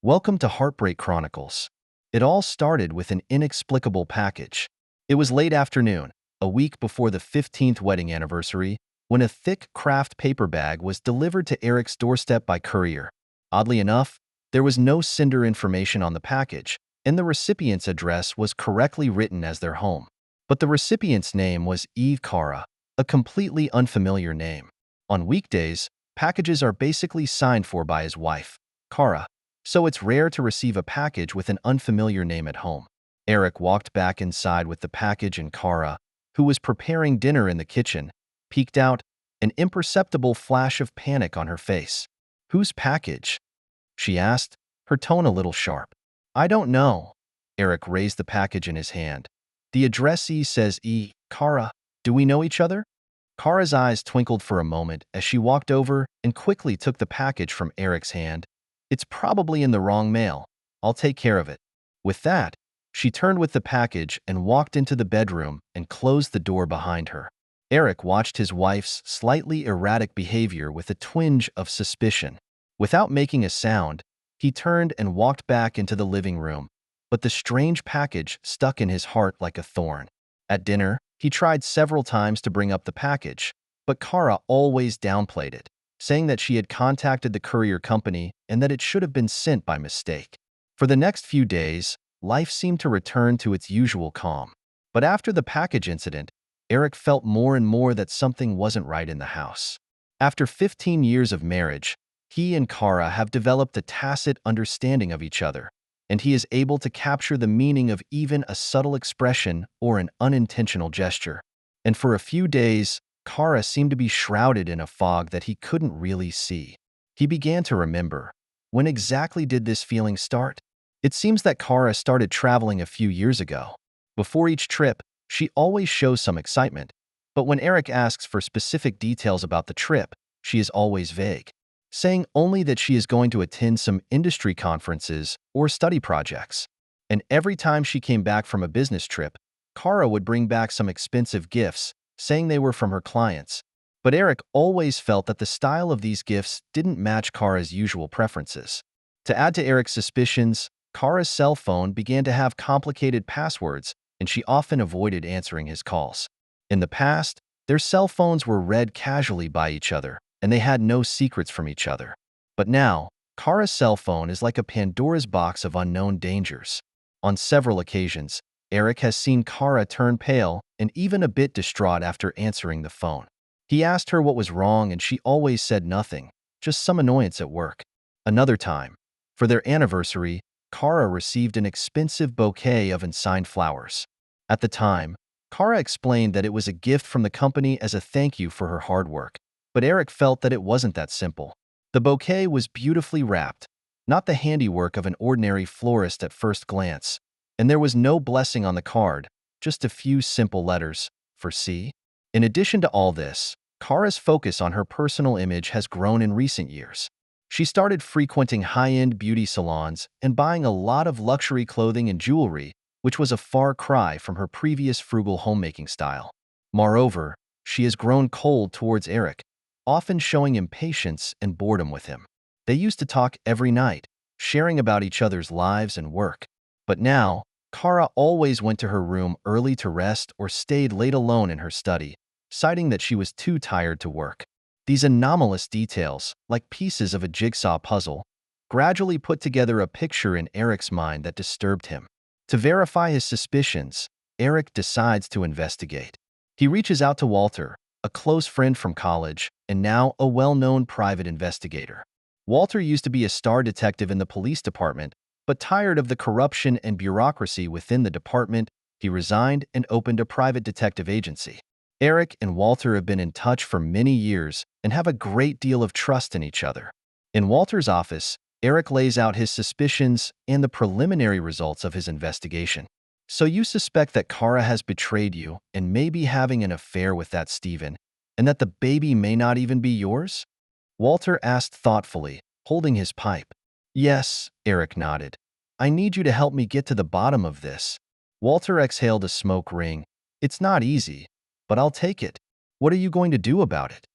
Welcome to Heartbreak Chronicles. It all started with an inexplicable package. It was late afternoon, a week before the 15th wedding anniversary, when a thick craft paper bag was delivered to Eric's doorstep by courier. Oddly enough, there was no sender information on the package, and the recipient's address was correctly written as their home. But the recipient's name was Cara, a completely unfamiliar name. On weekdays, packages are basically signed for by his wife, Cara, so it's rare to receive a package with an unfamiliar name at home. Eric walked back inside with the package and Cara, who was preparing dinner in the kitchen, peeked out, an imperceptible flash of panic on her face. "Whose package?" she asked, her tone a little sharp. "I don't know." Eric raised the package in his hand. "The addressee says Cara. Do we know each other?" Cara's eyes twinkled for a moment as she walked over and quickly took the package from Eric's hand. "It's probably in the wrong mail. I'll take care of it." With that, she turned with the package and walked into the bedroom and closed the door behind her. Eric watched his wife's slightly erratic behavior with a twinge of suspicion. Without making a sound, he turned and walked back into the living room, but the strange package stuck in his heart like a thorn. At dinner, he tried several times to bring up the package, but Cara always downplayed it, saying that she had contacted the courier company and that it should have been sent by mistake. For the next few days, life seemed to return to its usual calm. But after the package incident, Eric felt more and more that something wasn't right in the house. After 15 years of marriage, he and Cara have developed a tacit understanding of each other, and he is able to capture the meaning of even a subtle expression or an unintentional gesture. And for a few days, Cara seemed to be shrouded in a fog that he couldn't really see. He began to remember. When exactly did this feeling start? It seems that Cara started traveling a few years ago. Before each trip, she always shows some excitement, but when Eric asks for specific details about the trip, she is always vague, saying only that she is going to attend some industry conferences or study projects. And every time she came back from a business trip, Cara would bring back some expensive gifts, saying they were from her clients. But Eric always felt that the style of these gifts didn't match Cara's usual preferences. To add to Eric's suspicions, Cara's cell phone began to have complicated passwords, and she often avoided answering his calls. In the past, their cell phones were read casually by each other, and they had no secrets from each other. But now, Cara's cell phone is like a Pandora's box of unknown dangers. On several occasions, Eric has seen Cara turn pale and even a bit distraught after answering the phone. He asked her what was wrong and she always said nothing, just some annoyance at work. Another time, for their anniversary, Cara received an expensive bouquet of unsigned flowers. At the time, Cara explained that it was a gift from the company as a thank you for her hard work, but Eric felt that it wasn't that simple. The bouquet was beautifully wrapped, not the handiwork of an ordinary florist at first glance, and there was no blessing on the card, just a few simple letters, for C. In addition to all this, Cara's focus on her personal image has grown in recent years. She started frequenting high-end beauty salons and buying a lot of luxury clothing and jewelry, which was a far cry from her previous frugal homemaking style. Moreover, she has grown cold towards Eric, often showing impatience and boredom with him. They used to talk every night, sharing about each other's lives and work. But now, Cara always went to her room early to rest or stayed late alone in her study, citing that she was too tired to work. These anomalous details, like pieces of a jigsaw puzzle, gradually put together a picture in Eric's mind that disturbed him. To verify his suspicions, Eric decides to investigate. He reaches out to Walter, a close friend from college, and now a well-known private investigator. Walter used to be a star detective in the police department, but tired of the corruption and bureaucracy within the department, he resigned and opened a private detective agency. Eric and Walter have been in touch for many years and have a great deal of trust in each other. In Walter's office, Eric lays out his suspicions and the preliminary results of his investigation. "So you suspect that Cara has betrayed you and may be having an affair with that Steven, and that the baby may not even be yours?" Walter asked thoughtfully, holding his pipe. "Yes," Eric nodded. "I need you to help me get to the bottom of this." Walter exhaled a smoke ring. "It's not easy, but I'll take it. What are you going to do about it?"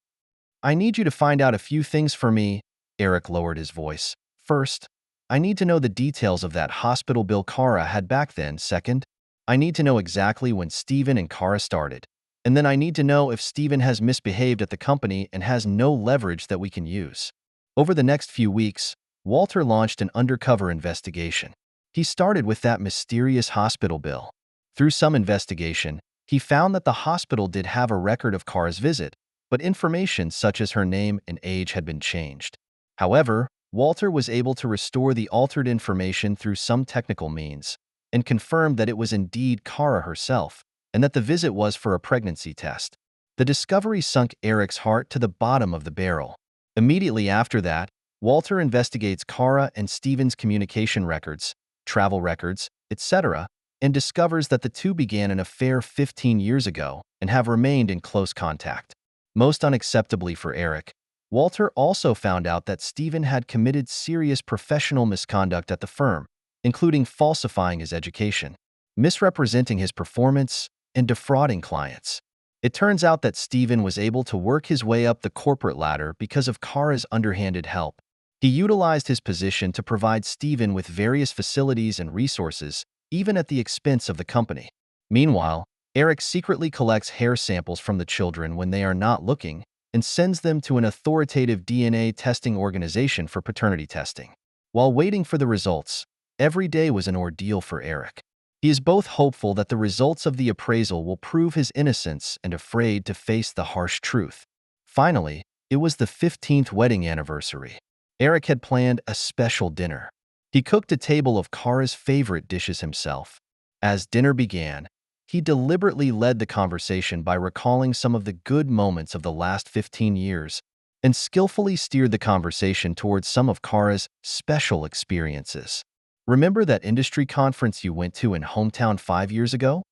"I need you to find out a few things for me." Eric lowered his voice. "First, I need to know the details of that hospital bill Cara had back then. Second, I need to know exactly when Steven and Cara started. And then I need to know if Steven has misbehaved at the company and has no leverage that we can use. Over the next few weeks, Walter launched an undercover investigation. He started with that mysterious hospital bill. Through some investigation, he found that the hospital did have a record of Cara's visit, but information such as her name and age had been changed. However, Walter was able to restore the altered information through some technical means and confirmed that it was indeed Cara herself and that the visit was for a pregnancy test. The discovery sunk Eric's heart to the bottom of the barrel. Immediately after that, Walter investigates Cara and Steven's communication records, travel records, etc., and discovers that the two began an affair 15 years ago and have remained in close contact. Most unacceptably for Eric, Walter also found out that Steven had committed serious professional misconduct at the firm, including falsifying his education, misrepresenting his performance, and defrauding clients. It turns out that Steven was able to work his way up the corporate ladder because of Cara's underhanded help. He utilized his position to provide Steven with various facilities and resources, even at the expense of the company. Meanwhile, Eric secretly collects hair samples from the children when they are not looking and sends them to an authoritative DNA testing organization for paternity testing. While waiting for the results, every day was an ordeal for Eric. He is both hopeful that the results of the appraisal will prove his innocence and afraid to face the harsh truth. Finally, it was the 15th wedding anniversary. Eric had planned a special dinner. He cooked a table of Cara's favorite dishes himself. As dinner began, he deliberately led the conversation by recalling some of the good moments of the last 15 years and skillfully steered the conversation towards some of Cara's special experiences. Remember that industry conference you went to in hometown 5 years ago?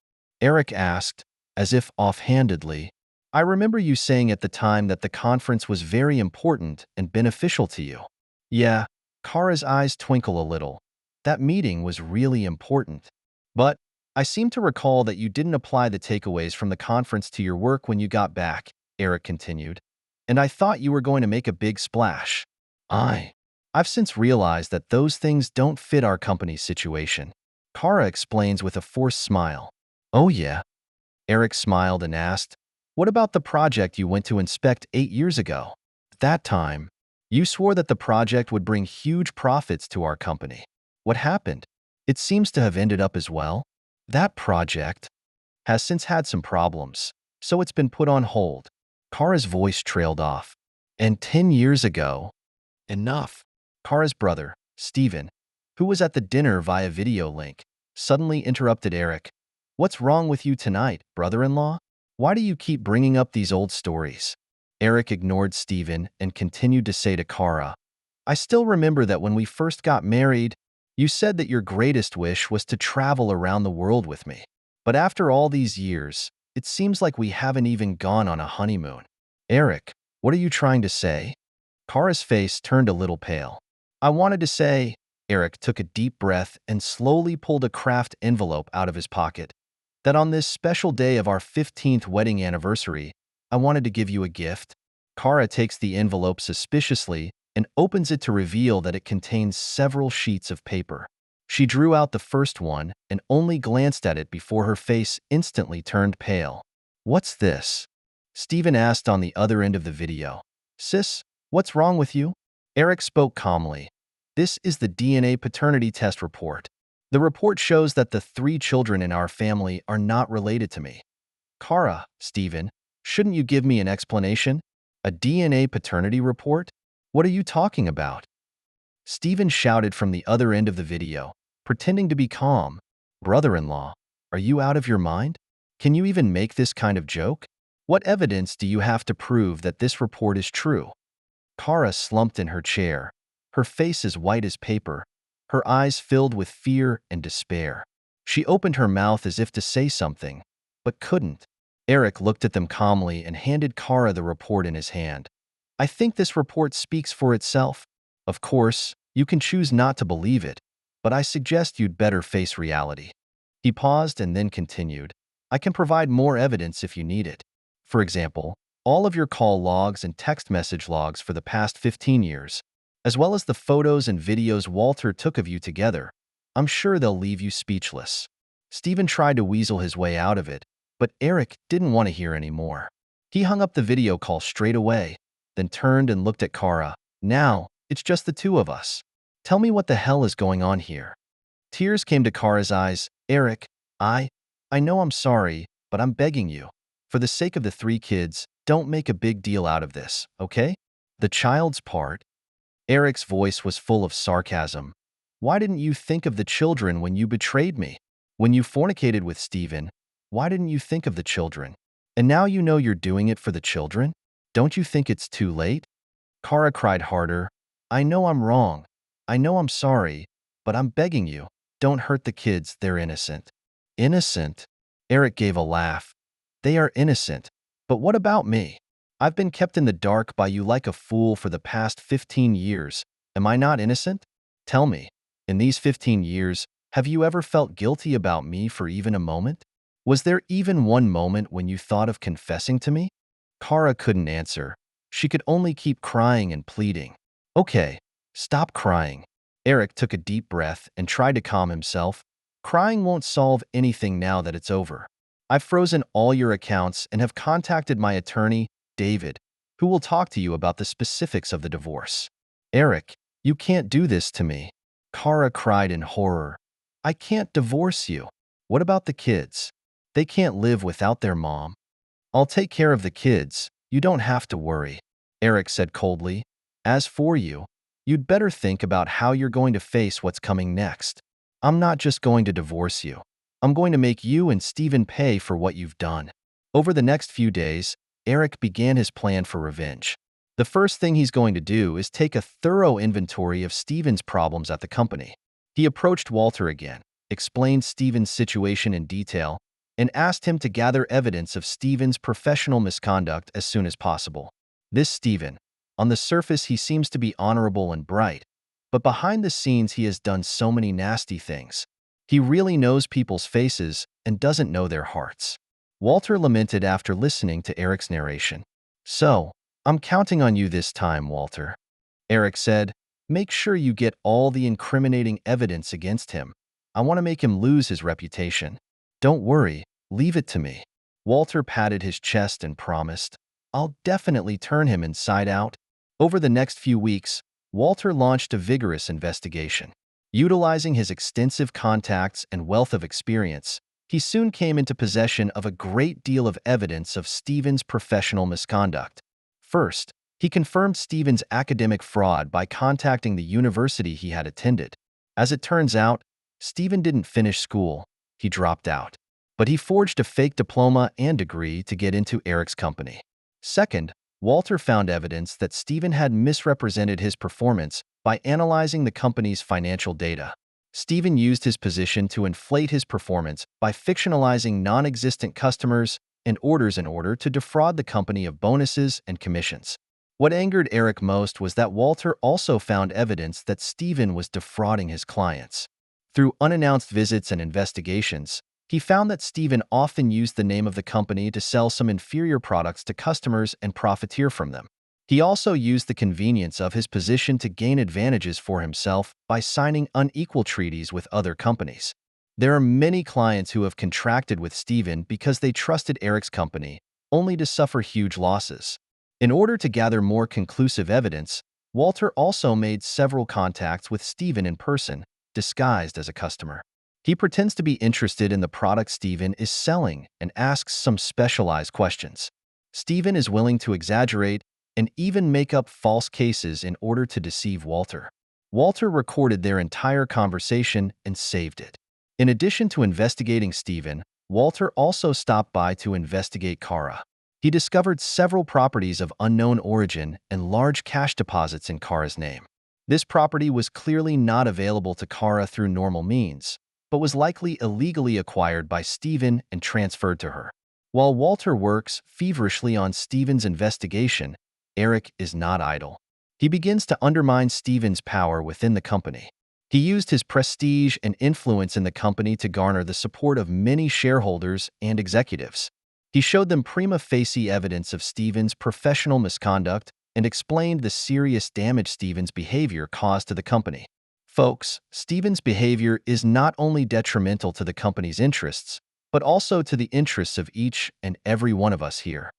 Eric asked, as if offhandedly. I remember you saying at the time that the conference was very important and beneficial to you. Yeah, Cara's eyes twinkle a little. That meeting was really important. But I seem to recall that you didn't apply the takeaways from the conference to your work when you got back, Eric continued. And I thought you were going to make a big splash. I've since realized that those things don't fit our company's situation. Cara explains with a forced smile. Oh yeah? Eric smiled and asked, what about the project you went to inspect 8 years ago? At that time, you swore that the project would bring huge profits to our company. What happened? It seems to have ended up as well. That project has since had some problems, so it's been put on hold. Cara's voice trailed off. And 10 years ago, enough. Cara's brother, Steven, who was at the dinner via video link, suddenly interrupted Eric. What's wrong with you tonight, brother-in-law? Why do you keep bringing up these old stories? Eric ignored Steven and continued to say to Cara, I still remember that when we first got married, you said that your greatest wish was to travel around the world with me. But after all these years, it seems like we haven't even gone on a honeymoon. Eric, what are you trying to say? Cara's face turned a little pale. I wanted to say, Eric took a deep breath and slowly pulled a craft envelope out of his pocket, that on this special day of our 15th wedding anniversary, I wanted to give you a gift. Cara takes the envelope suspiciously and opens it to reveal that it contains several sheets of paper. She drew out the first one and only glanced at it before her face instantly turned pale. What's this? Steven asked on the other end of the video. Sis, what's wrong with you? Eric spoke calmly. This is the DNA paternity test report. The report shows that the 3 children in our family are not related to me. Cara, Steven, shouldn't you give me an explanation? A DNA paternity report? What are you talking about? Steven shouted from the other end of the video, pretending to be calm. Brother-in-law, are you out of your mind? Can you even make this kind of joke? What evidence do you have to prove that this report is true? Cara slumped in her chair, her face as white as paper, her eyes filled with fear and despair. She opened her mouth as if to say something, but couldn't. Eric looked at them calmly and handed Cara the report in his hand. I think this report speaks for itself. Of course, you can choose not to believe it, but I suggest you'd better face reality. He paused and then continued. I can provide more evidence if you need it. For example, all of your call logs and text message logs for the past 15 years, as well as the photos and videos Walter took of you together. I'm sure they'll leave you speechless." Stephen tried to weasel his way out of it, but Eric didn't want to hear any more. He hung up the video call straight away, then turned and looked at Cara. "Now, it's just the two of us. Tell me what the hell is going on here." Tears came to Cara's eyes. "Eric, I know I'm sorry, but I'm begging you. For the sake of the three kids, don't make a big deal out of this, okay?" "The child's part?" Eric's voice was full of sarcasm. "Why didn't you think of the children when you betrayed me? When you fornicated with Stephen, why didn't you think of the children? And now you know you're doing it for the children? Don't you think it's too late?" Cara cried harder. "I know I'm wrong. I know I'm sorry, but I'm begging you, don't hurt the kids, they're innocent." "Innocent?" Eric gave a laugh. "They are innocent. But what about me? I've been kept in the dark by you like a fool for the past 15 years. Am I not innocent? Tell me, in these 15 years, have you ever felt guilty about me for even a moment? Was there even one moment when you thought of confessing to me?" Cara couldn't answer. She could only keep crying and pleading. "Okay, stop crying." Eric took a deep breath and tried to calm himself. "Crying won't solve anything now that it's over. I've frozen all your accounts and have contacted my attorney, David, who will talk to you about the specifics of the divorce." "Eric, you can't do this to me." Cara cried in horror. "I can't divorce you. What about the kids? They can't live without their mom." "I'll take care of the kids. You don't have to worry," Eric said coldly. "As for you, you'd better think about how you're going to face what's coming next. I'm not just going to divorce you. I'm going to make you and Stephen pay for what you've done." Over the next few days, Eric began his plan for revenge. The first thing he's going to do is take a thorough inventory of Stephen's problems at the company. He approached Walter again, explained Stephen's situation in detail, and asked him to gather evidence of Stephen's professional misconduct as soon as possible. This Stephen, on the surface he seems to be honorable and bright, but behind the scenes he has done so many nasty things. He really knows people's faces and doesn't know their hearts. Walter lamented after listening to Eric's narration. "So, I'm counting on you this time, Walter." Eric said, "Make sure you get all the incriminating evidence against him. I want to make him lose his reputation." "Don't worry, leave it to me." Walter patted his chest and promised, "I'll definitely turn him inside out." Over the next few weeks, Walter launched a vigorous investigation. Utilizing his extensive contacts and wealth of experience, he soon came into possession of a great deal of evidence of Stephen's professional misconduct. First, he confirmed Stephen's academic fraud by contacting the university he had attended. As it turns out, Stephen didn't finish school, he dropped out. But he forged a fake diploma and degree to get into Eric's company. Second, Walter found evidence that Stephen had misrepresented his performance by analyzing the company's financial data. Stephen used his position to inflate his performance by fictionalizing non-existent customers and orders in order to defraud the company of bonuses and commissions. What angered Eric most was that Walter also found evidence that Stephen was defrauding his clients. Through unannounced visits and investigations, he found that Stephen often used the name of the company to sell some inferior products to customers and profiteer from them. He also used the convenience of his position to gain advantages for himself by signing unequal treaties with other companies. There are many clients who have contracted with Stephen because they trusted Eric's company, only to suffer huge losses. In order to gather more conclusive evidence, Walter also made several contacts with Stephen in person, disguised as a customer. He pretends to be interested in the product Stephen is selling and asks some specialized questions. Stephen is willing to exaggerate and even make up false cases in order to deceive Walter. Walter recorded their entire conversation and saved it. In addition to investigating Stephen, Walter also stopped by to investigate Cara. He discovered several properties of unknown origin and large cash deposits in Cara's name. This property was clearly not available to Cara through normal means, but was likely illegally acquired by Stephen and transferred to her. While Walter works feverishly on Stephen's investigation, Eric is not idle. He begins to undermine Stephen's power within the company. He used his prestige and influence in the company to garner the support of many shareholders and executives. He showed them prima facie evidence of Stephen's professional misconduct and explained the serious damage Steven's behavior caused to the company. Folks, Steven's behavior is not only detrimental to the company's interests, but also to the interests of each and every one of us here.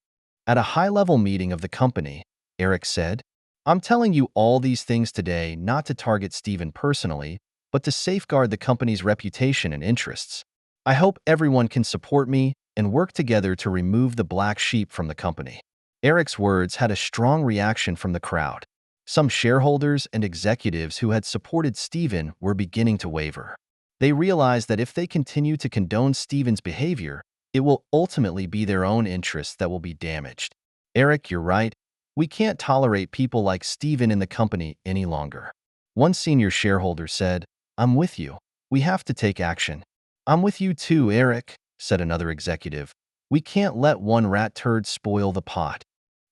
At a high-level meeting of the company, Eric said, "I'm telling you all these things today not to target Steven personally, but to safeguard the company's reputation and interests. I hope everyone can support me and work together to remove the black sheep from the company." Eric's words had a strong reaction from the crowd. Some shareholders and executives who had supported Steven were beginning to waver. They realized that if they continue to condone Steven's behavior, it will ultimately be their own interests that will be damaged. "Eric, you're right. We can't tolerate people like Steven in the company any longer." One senior shareholder said, "I'm with you. We have to take action." "I'm with you too, Eric," said another executive. "We can't let one rat turd spoil the pot."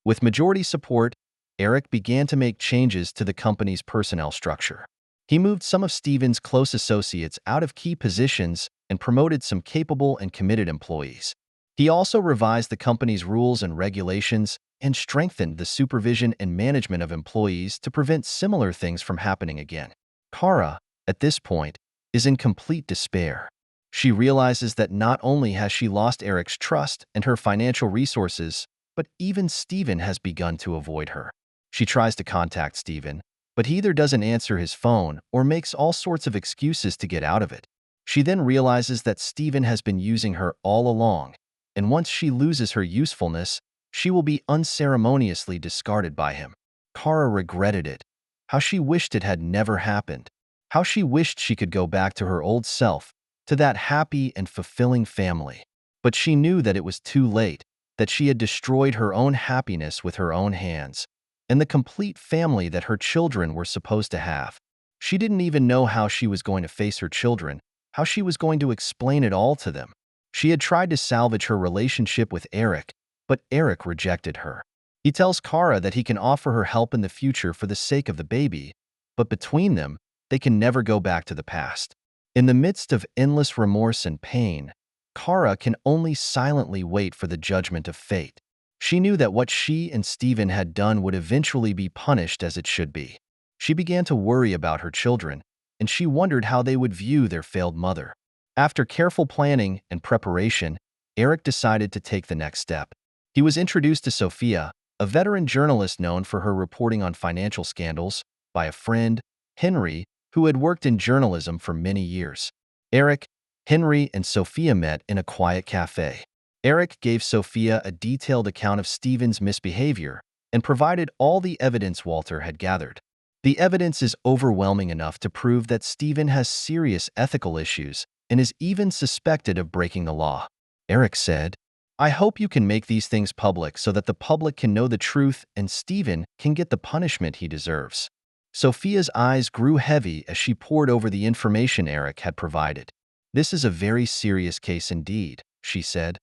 With majority support, Eric began to make changes to the company's personnel structure. He moved some of Steven's close associates out of key positions and promoted some capable and committed employees. He also revised the company's rules and regulations and strengthened the supervision and management of employees to prevent similar things from happening again. Cara, at this point, is in complete despair. She realizes that not only has she lost Eric's trust and her financial resources, but even Steven has begun to avoid her. She tries to contact Steven, but he either doesn't answer his phone or makes all sorts of excuses to get out of it. She then realizes that Steven has been using her all along, and once she loses her usefulness, she will be unceremoniously discarded by him. Cara regretted it. How she wished it had never happened. How she wished she could go back to her old self, to that happy and fulfilling family. But she knew that it was too late, that she had destroyed her own happiness with her own hands, and the complete family that her children were supposed to have. She didn't even know how she was going to face her children, how she was going to explain it all to them. She had tried to salvage her relationship with Eric, but Eric rejected her. He tells Cara that he can offer her help in the future for the sake of the baby, but between them, they can never go back to the past. In the midst of endless remorse and pain, Cara can only silently wait for the judgment of fate. She knew that what she and Steven had done would eventually be punished as it should be. She began to worry about her children, and she wondered how they would view their failed mother. After careful planning and preparation, Eric decided to take the next step. He was introduced to Sophia, a veteran journalist known for her reporting on financial scandals, by a friend, Henry, who had worked in journalism for many years. Eric, Henry, and Sophia met in a quiet cafe. Eric gave Sophia a detailed account of Steven's misbehavior and provided all the evidence Walter had gathered. The evidence is overwhelming enough to prove that Steven has serious ethical issues and is even suspected of breaking the law. Eric said, "I hope you can make these things public so that the public can know the truth and Steven can get the punishment he deserves." Sophia's eyes grew heavy as she pored over the information Eric had provided. "This is a very serious case indeed," she said,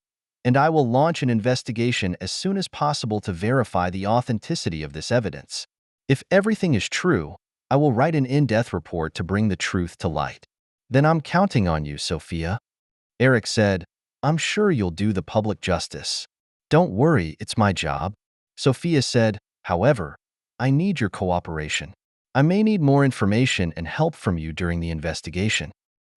"and I will launch an investigation as soon as possible to verify the authenticity of this evidence. If everything is true, I will write an in-depth report to bring the truth to light." "Then I'm counting on you, Sophia." Eric said, "I'm sure you'll do the public justice." "Don't worry, it's my job." Sophia said, "However, I need your cooperation. I may need more information and help from you during the investigation."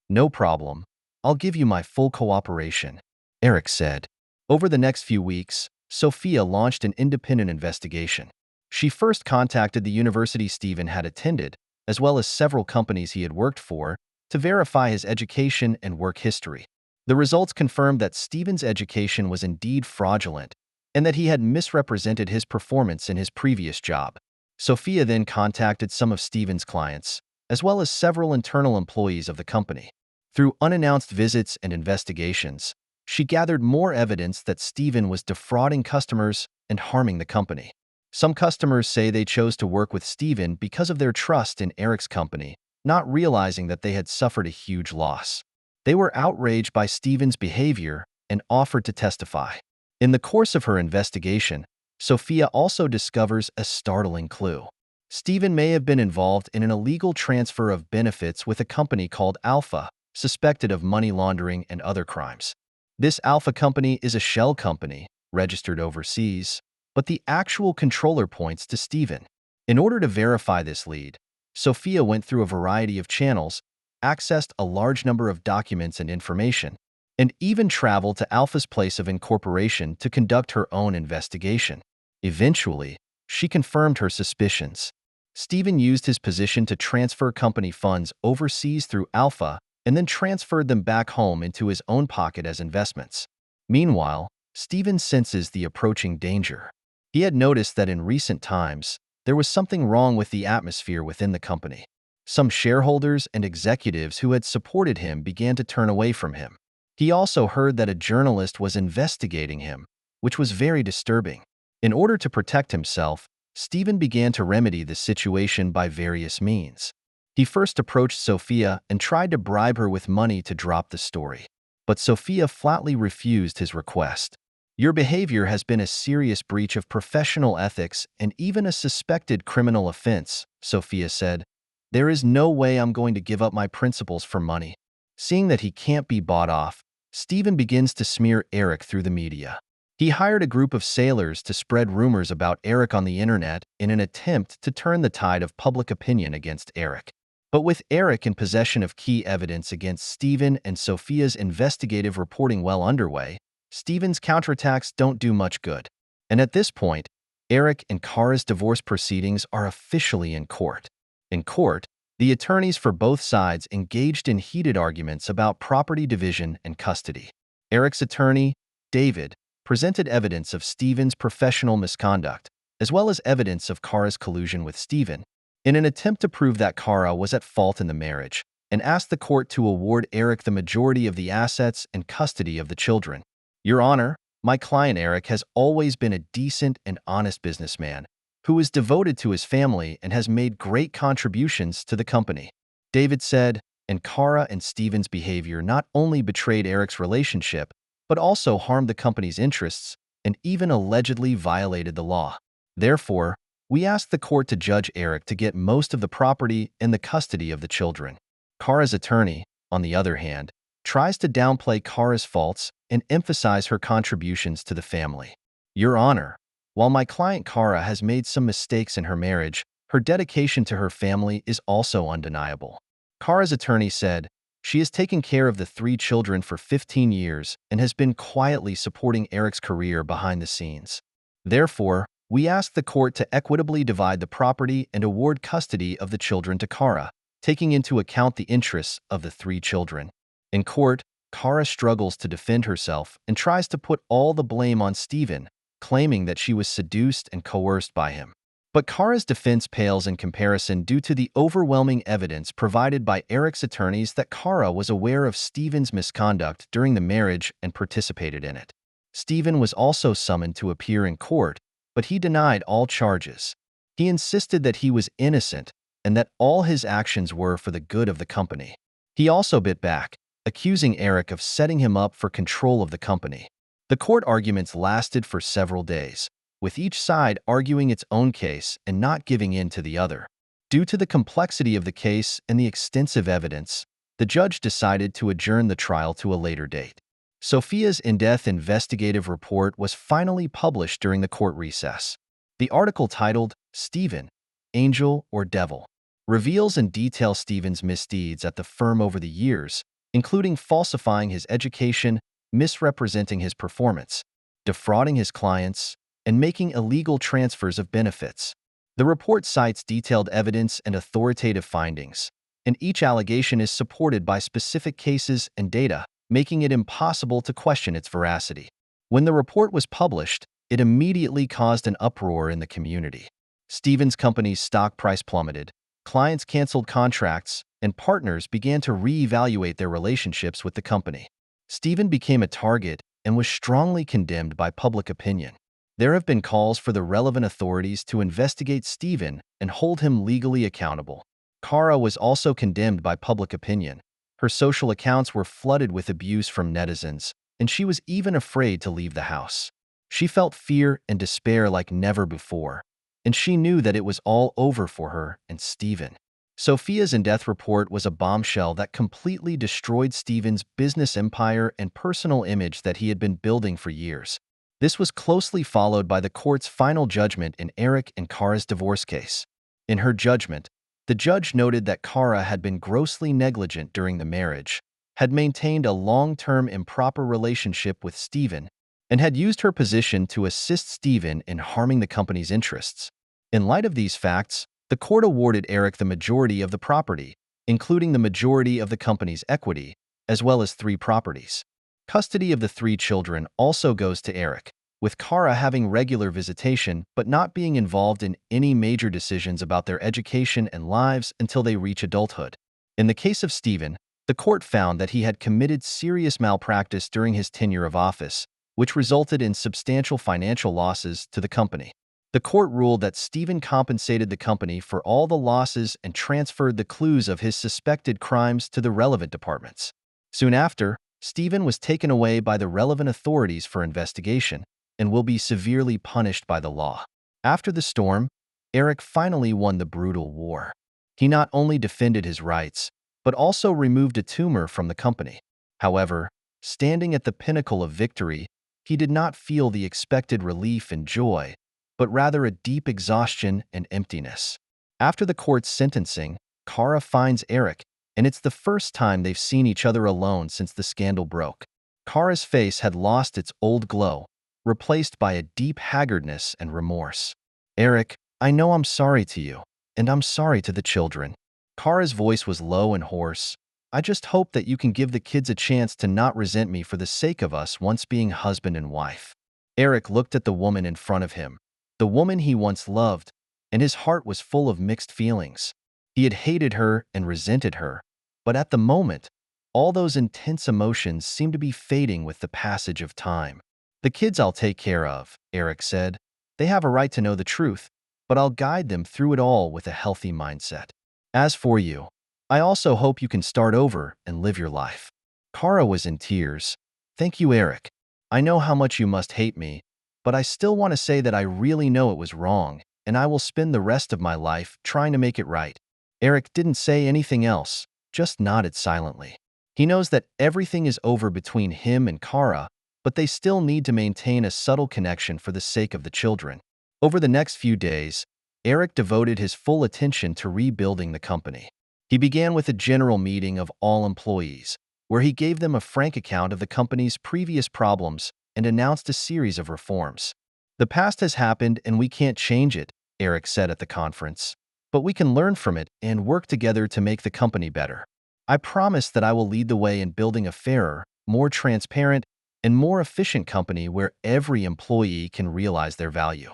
"No problem. I'll give you my full cooperation," Eric said. Over the next few weeks, Sophia launched an independent investigation. She first contacted the university Steven had attended, as well as several companies he had worked for, to verify his education and work history. The results confirmed that Steven's education was indeed fraudulent and that he had misrepresented his performance in his previous job. Sophia then contacted some of Steven's clients, as well as several internal employees of the company. Through unannounced visits and investigations, she gathered more evidence that Steven was defrauding customers and harming the company. Some customers say they chose to work with Steven because of their trust in Eric's company, not realizing that they had suffered a huge loss. They were outraged by Steven's behavior and offered to testify. In the course of her investigation, Sophia also discovers a startling clue. Steven may have been involved in an illegal transfer of benefits with a company called Alpha, suspected of money laundering and other crimes. This Alpha company is a shell company, registered overseas, but the actual controller points to Stephen. In order to verify this lead, Sophia went through a variety of channels, accessed a large number of documents and information, and even traveled to Alpha's place of incorporation to conduct her own investigation. Eventually, she confirmed her suspicions. Stephen used his position to transfer company funds overseas through Alpha and then transferred them back home into his own pocket as investments. Meanwhile, Stephen senses the approaching danger. He had noticed that in recent times, there was something wrong with the atmosphere within the company. Some shareholders and executives who had supported him began to turn away from him. He also heard that a journalist was investigating him, which was very disturbing. In order to protect himself, Stephen began to remedy the situation by various means. He first approached Sophia and tried to bribe her with money to drop the story. But Sophia flatly refused his request. "Your behavior has been a serious breach of professional ethics and even a suspected criminal offense," Sophia said. "There is no way I'm going to give up my principles for money." Seeing that he can't be bought off, Stephen begins to smear Eric through the media. He hired a group of sailors to spread rumors about Eric on the internet in an attempt to turn the tide of public opinion against Eric. But with Eric in possession of key evidence against Stephen and Sophia's investigative reporting well underway, Stephen's counterattacks don't do much good. And at this point, Eric and Cara's divorce proceedings are officially in court. In court, the attorneys for both sides engaged in heated arguments about property division and custody. Eric's attorney, David, presented evidence of Stephen's professional misconduct, as well as evidence of Cara's collusion with Stephen, in an attempt to prove that Cara was at fault in the marriage, and asked the court to award Eric the majority of the assets and custody of the children. "Your Honor, my client Eric has always been a decent and honest businessman who is devoted to his family and has made great contributions to the company," David said, and Cara and Stephen's behavior not only betrayed Eric's relationship, but also harmed the company's interests and even allegedly violated the law. Therefore, we ask the court to judge Eric to get most of the property and the custody of the children. Cara's attorney, on the other hand, tries to downplay Cara's faults and emphasize her contributions to the family. "Your Honor, while my client Cara has made some mistakes in her marriage, her dedication to her family is also undeniable." Cara's attorney said, "She has taken care of the 3 children for 15 years and has been quietly supporting Eric's career behind the scenes. Therefore, we ask the court to equitably divide the property and award custody of the children to Cara, taking into account the interests of the 3 children." In court, Cara struggles to defend herself and tries to put all the blame on Stephen, claiming that she was seduced and coerced by him. But Cara's defense pales in comparison due to the overwhelming evidence provided by Eric's attorneys that Cara was aware of Stephen's misconduct during the marriage and participated in it. Stephen was also summoned to appear in court, but he denied all charges. He insisted that he was innocent and that all his actions were for the good of the company. He also bit back, accusing Eric of setting him up for control of the company. The court arguments lasted for several days, with each side arguing its own case and not giving in to the other. Due to the complexity of the case and the extensive evidence, the judge decided to adjourn the trial to a later date. Sophia's in-depth investigative report was finally published during the court recess. The article titled, "Stephen, Angel or Devil?" reveals in detail Stephen's misdeeds at the firm over the years, including falsifying his education, misrepresenting his performance, defrauding his clients, and making illegal transfers of benefits. The report cites detailed evidence and authoritative findings, and each allegation is supported by specific cases and data, making it impossible to question its veracity. When the report was published, it immediately caused an uproar in the community. Stephen's company's stock price plummeted, clients canceled contracts, and partners began to reevaluate their relationships with the company. Stephen became a target and was strongly condemned by public opinion. There have been calls for the relevant authorities to investigate Stephen and hold him legally accountable. Cara was also condemned by public opinion. Her social accounts were flooded with abuse from netizens, and she was even afraid to leave the house. She felt fear and despair like never before, and she knew that it was all over for her and Stephen. Sophia's in-depth report was a bombshell that completely destroyed Stephen's business empire and personal image that he had been building for years. This was closely followed by the court's final judgment in Eric and Cara's divorce case. In her judgment, the judge noted that Cara had been grossly negligent during the marriage, had maintained a long-term improper relationship with Stephen, and had used her position to assist Stephen in harming the company's interests. In light of these facts, the court awarded Eric the majority of the property, including the majority of the company's equity, as well as 3 properties. Custody of the 3 children also goes to Eric, with Cara having regular visitation but not being involved in any major decisions about their education and lives until they reach adulthood. In the case of Stephen, the court found that he had committed serious malpractice during his tenure of office, which resulted in substantial financial losses to the company. The court ruled that Stephen compensated the company for all the losses and transferred the clues of his suspected crimes to the relevant departments. Soon after, Stephen was taken away by the relevant authorities for investigation and will be severely punished by the law. After the storm, Eric finally won the brutal war. He not only defended his rights, but also removed a tumor from the company. However, standing at the pinnacle of victory, he did not feel the expected relief and joy, but rather a deep exhaustion and emptiness. After the court's sentencing, Cara finds Eric, and it's the first time they've seen each other alone since the scandal broke. Cara's face had lost its old glow, replaced by a deep haggardness and remorse. "Eric, I know I'm sorry to you, and I'm sorry to the children." Cara's voice was low and hoarse. "I just hope that you can give the kids a chance to not resent me for the sake of us once being husband and wife." Eric looked at the woman in front of him, the woman he once loved, and his heart was full of mixed feelings. He had hated her and resented her, but at the moment, all those intense emotions seemed to be fading with the passage of time. "The kids I'll take care of," Eric said. "They have a right to know the truth, but I'll guide them through it all with a healthy mindset. As for you, I also hope you can start over and live your life." Cara was in tears. "Thank you, Eric. I know how much you must hate me, but I still want to say that I really know it was wrong, and I will spend the rest of my life trying to make it right." Eric didn't say anything else, just nodded silently. He knows that everything is over between him and Cara, but they still need to maintain a subtle connection for the sake of the children. Over the next few days, Eric devoted his full attention to rebuilding the company. He began with a general meeting of all employees, where he gave them a frank account of the company's previous problems and announced a series of reforms. "The past has happened and we can't change it," Eric said at the conference. "But we can learn from it and work together to make the company better. I promise that I will lead the way in building a fairer, more transparent, and more efficient company where every employee can realize their value."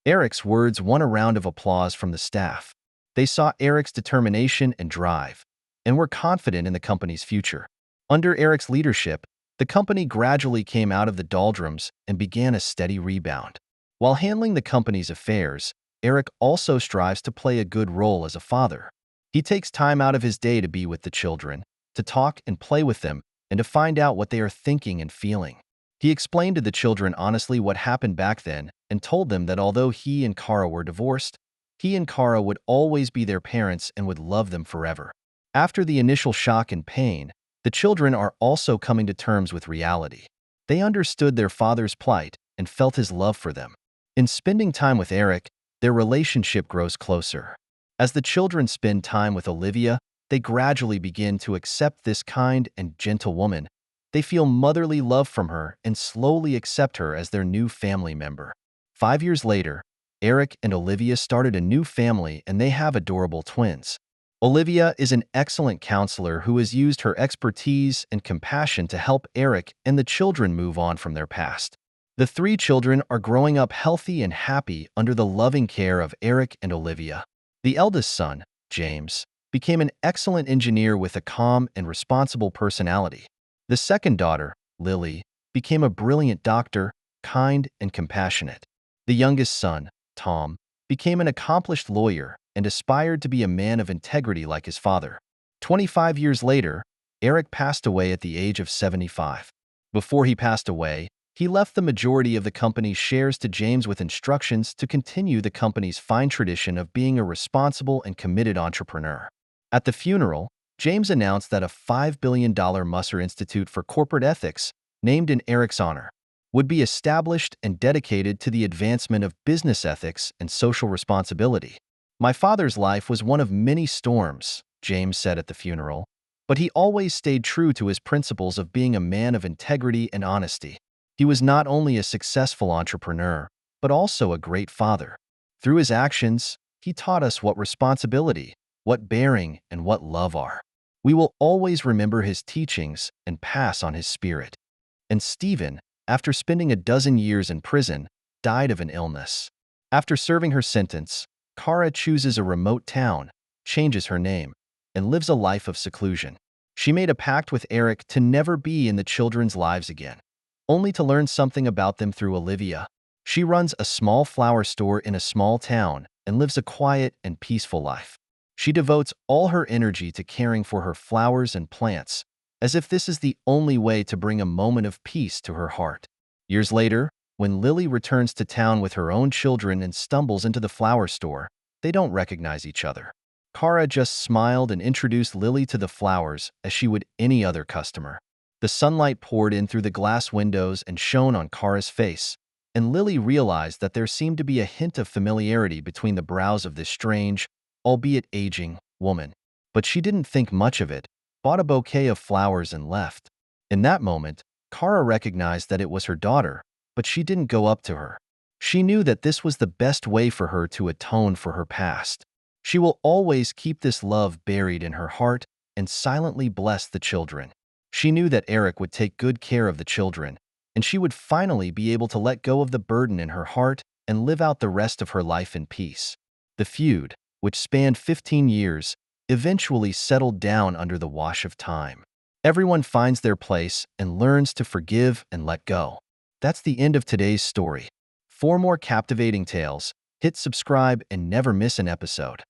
Eric's words won a round of applause from the staff. They saw Eric's determination and drive, and were confident in the company's future. Under Eric's leadership, the company gradually came out of the doldrums and began a steady rebound. While handling the company's affairs, Eric also strives to play a good role as a father. He takes time out of his day to be with the children, to talk and play with them, and to find out what they are thinking and feeling. He explained to the children honestly what happened back then and told them that although he and Cara were divorced, he and Cara would always be their parents and would love them forever. After the initial shock and pain, the children are also coming to terms with reality. They understood their father's plight and felt his love for them. In spending time with Eric, their relationship grows closer. As the children spend time with Olivia, they gradually begin to accept this kind and gentle woman. They feel motherly love from her and slowly accept her as their new family member. 5 years later, Eric and Olivia started a new family and they have adorable twins. Olivia is an excellent counselor who has used her expertise and compassion to help Eric and the children move on from their past. The 3 children are growing up healthy and happy under the loving care of Eric and Olivia. The eldest son, James, became an excellent engineer with a calm and responsible personality. The second daughter, Lily, became a brilliant doctor, kind and compassionate. The youngest son, Tom, became an accomplished lawyer and aspired to be a man of integrity like his father. 25 years later, Eric passed away at the age of 75. Before he passed away, he left the majority of the company's shares to James with instructions to continue the company's fine tradition of being a responsible and committed entrepreneur. At the funeral, James announced that a $5 billion Musser Institute for Corporate Ethics, named in Eric's honor. would be established and dedicated to the advancement of business ethics and social responsibility. My father's life was one of many storms, James said at the funeral, but he always stayed true to his principles of being a man of integrity and honesty. He was not only a successful entrepreneur, but also a great father. Through his actions, he taught us what responsibility, what bearing, and what love are. We will always remember his teachings and pass on his spirit. And Stephen, after spending a dozen years in prison, died of an illness. After serving her sentence, Cara chooses a remote town, changes her name, and lives a life of seclusion. She made a pact with Eric to never be in the children's lives again, only to learn something about them through Olivia. She runs a small flower store in a small town and lives a quiet and peaceful life. She devotes all her energy to caring for her flowers and plants, as if this is the only way to bring a moment of peace to her heart. Years later, when Lily returns to town with her own children and stumbles into the flower store, they don't recognize each other. Cara just smiled and introduced Lily to the flowers as she would any other customer. The sunlight poured in through the glass windows and shone on Cara's face, and Lily realized that there seemed to be a hint of familiarity between the brows of this strange, albeit aging, woman. But she didn't think much of it, bought a bouquet of flowers and left. In that moment, Cara recognized that it was her daughter, but she didn't go up to her. She knew that this was the best way for her to atone for her past. She will always keep this love buried in her heart and silently bless the children. She knew that Eric would take good care of the children, and she would finally be able to let go of the burden in her heart and live out the rest of her life in peace. The feud, which spanned 15 years, eventually settled down under the wash of time. Everyone finds their place and learns to forgive and let go. That's the end of today's story. For more captivating tales, hit subscribe and never miss an episode.